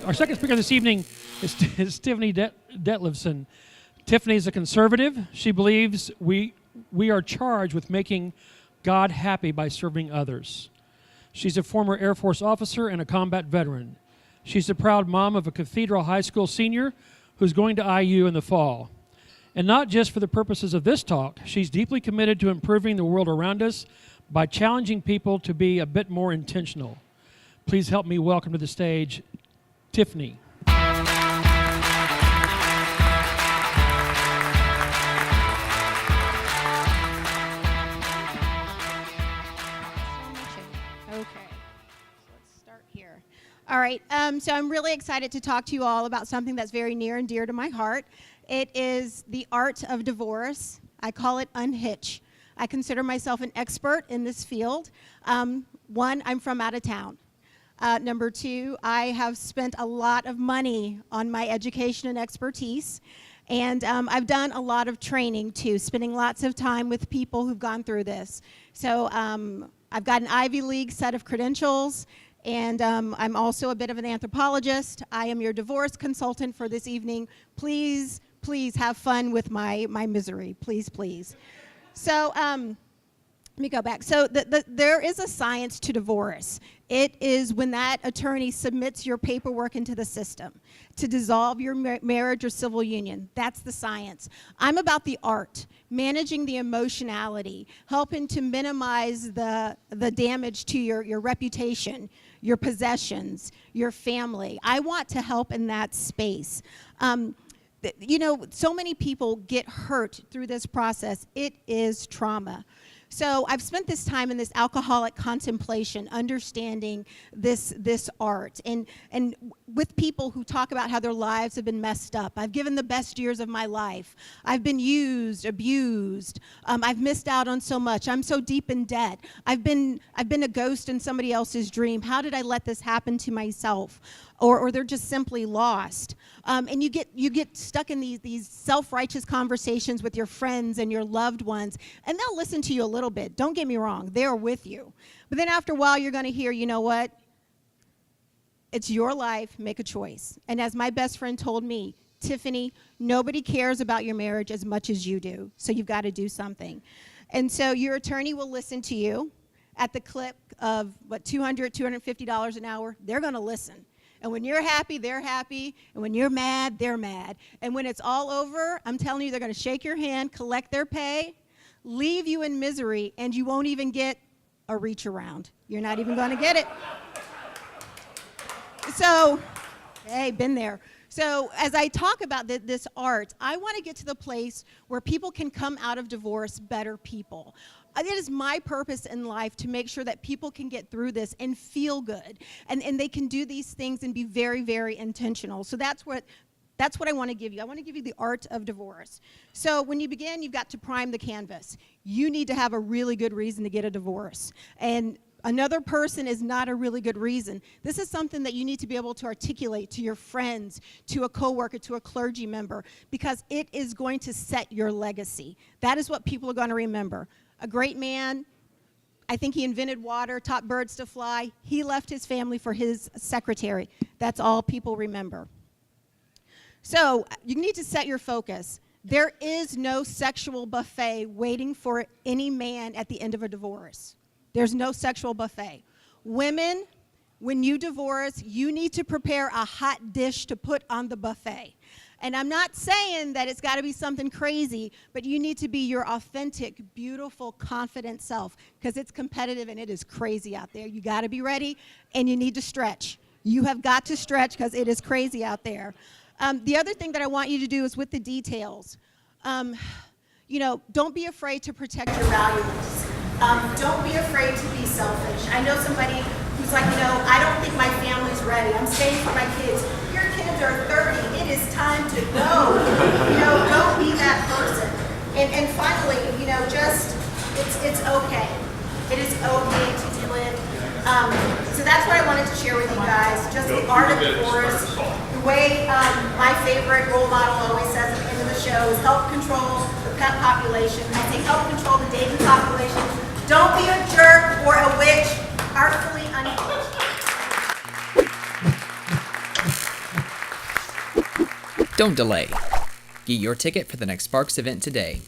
Our second speaker this evening is Tiffanie Ditlevson. Tiffanie is a conservative. She believes we are charged with making God happy by serving others. She's a former Air Force officer and a combat veteran. She's the proud mom of a Cathedral High School senior who's going to IU in the fall. And not just for the purposes of this talk, she's deeply committed to improving the world around us by challenging people to be a bit more intentional. Please help me welcome to the stage, Tiffanie. All right, so I'm really excited to talk to you all about something that's very near and dear to my heart. It is the art of divorce. I call it UN-Hitch. I consider myself an expert in this field. One, I'm from out of town. Number two, I have spent a lot of money on my education and expertise. And I've done a lot of training too, spending lots of time with people who've gone through this. So I've got an Ivy League set of credentials. And I'm also a bit of an anthropologist. I am your divorce consultant for this evening. Please, please have fun with my misery. Please, please. So let me go back. So there is a science to divorce. It is when that attorney submits your paperwork into the system to dissolve your marriage or civil union. That's the science. I'm about the art, managing the emotionality, helping to minimize the damage to your reputation, your possessions, your family. I want to help in that space. You know, so many people get hurt through this process. It is trauma. So I've spent this time in this alcoholic contemplation, understanding this art, and with people who talk about how their lives have been messed up. I've given the best years of my life. I've been used, abused. I've missed out on so much. I'm so deep in debt. I've been a ghost in somebody else's dream. How did I let this happen to myself? Or they're just simply lost. And you get stuck in these self-righteous conversations with your friends and your loved ones, and they'll listen to you a little bit. Don't get me wrong, they're with you. But then after a while, you're gonna hear, you know what? It's your life, make a choice. And as my best friend told me, Tiffanie, nobody cares about your marriage as much as you do, so you've gotta do something. And so your attorney will listen to you at the clip of, what, $200, $250 an hour. They're gonna listen. And when you're happy, they're happy. And when you're mad, they're mad. And when it's all over, I'm telling you, they're going to shake your hand, collect their pay, leave you in misery, and you won't even get a reach around. You're not even going to get it. So, hey, been there. So as I talk about this art, I want to get to the place where people can come out of divorce better people. It is my purpose in life to make sure that people can get through this and feel good, and they can do these things and be very, very intentional. So that's what I want to give you. I want to give you the art of divorce. So when you begin, you've got to prime the canvas. You need to have a really good reason to get a divorce. And another person is not a really good reason. This is something that you need to be able to articulate to your friends, to a coworker, to a clergy member, because it is going to set your legacy. That is what people are going to remember. A great man, I think he invented water, taught birds to fly. He left his family for his secretary. That's all people remember. So you need to set your focus. There is no sexual buffet waiting for any man at the end of a divorce. There's no sexual buffet. Women, when you divorce, you need to prepare a hot dish to put on the buffet. And I'm not saying that it's got to be something crazy, but you need to be your authentic, beautiful, confident self, because it's competitive and it is crazy out there. You got to be ready, and you need to stretch. You have got to stretch because it is crazy out there. The other thing that I want you to do is with the details. You know, don't be afraid to protect your valuables. Don't be afraid to be selfish. I know somebody who's like, you know, I don't think my family's ready. I'm staying for my kids. Your kids are 30. It is time to go. You know, don't be that person. And finally, you know, just, it's okay. It is okay to do it. So that's what I wanted to share with you guys. Just the art of divorce. The way my favorite role model always says at the end of the show is help control the pet population. I say help control the dating population. Don't be a jerk or a witch, artfully unhinged. Don't delay. Get your ticket for the next Sparks event today.